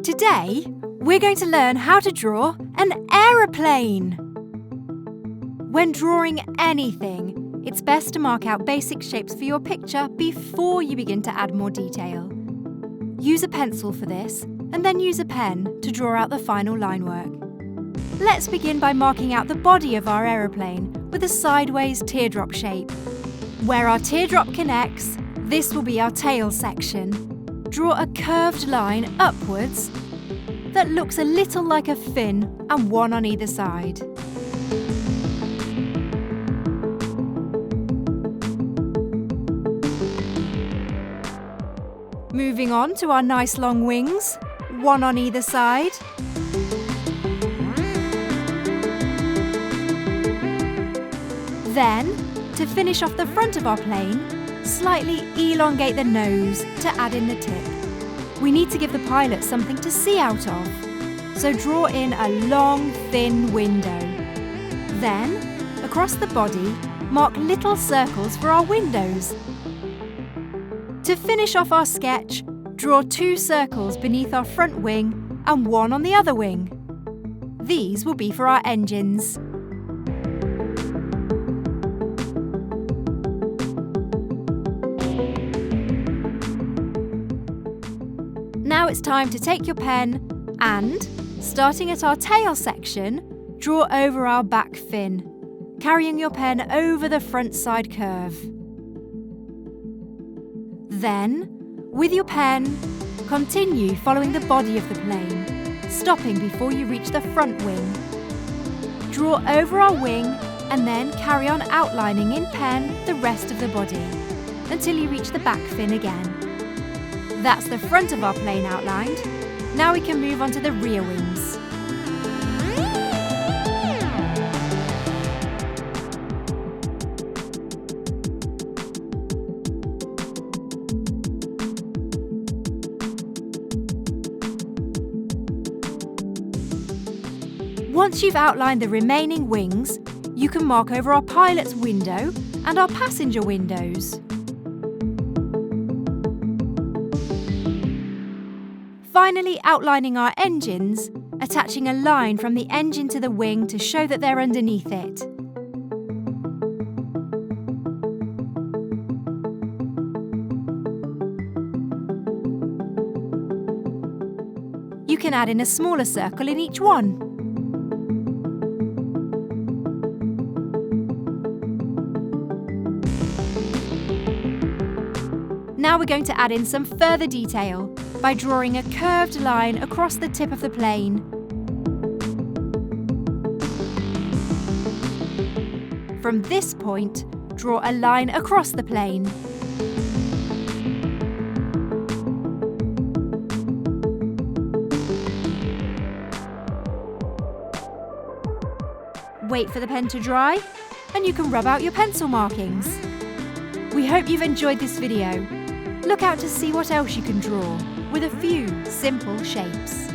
Today, we're going to learn how to draw an aeroplane. When drawing anything, it's best to mark out basic shapes for your picture before you begin to add more detail. Use a pencil for this, and then use a pen to draw out the final line work. Let's begin by marking out the body of our aeroplane with a sideways teardrop shape. Where our teardrop connects, this will be our tail section. Draw a curved line upwards that looks a little like a fin and one on either side. Moving on to our nice long wings, one on either side. Then, to finish off the front of our plane, slightly elongate the nose to add in the tip. We need to give the pilot something to see out of, so draw in a long, thin window. Then, across the body, mark little circles for our windows. To finish off our sketch, draw 2 circles beneath our front wing and one on the other wing. These will be for our engines. Now it's time to take your pen and, starting at our tail section, draw over our back fin, carrying your pen over the front side curve. Then, with your pen, continue following the body of the plane, stopping before you reach the front wing. Draw over our wing and then carry on outlining in pen the rest of the body until you reach the back fin again. That's the front of our plane outlined. Now we can move on to the rear wings. Once you've outlined the remaining wings, you can mark over our pilot's window and our passenger windows. Finally, outlining our engines, attaching a line from the engine to the wing to show that they're underneath it. You can add in a smaller circle in each one. Now we're going to add in some further detail by drawing a curved line across the tip of the plane. From this point, draw a line across the plane. Wait for the pen to dry, and you can rub out your pencil markings. We hope you've enjoyed this video. Look out to see what else you can draw with a few simple shapes.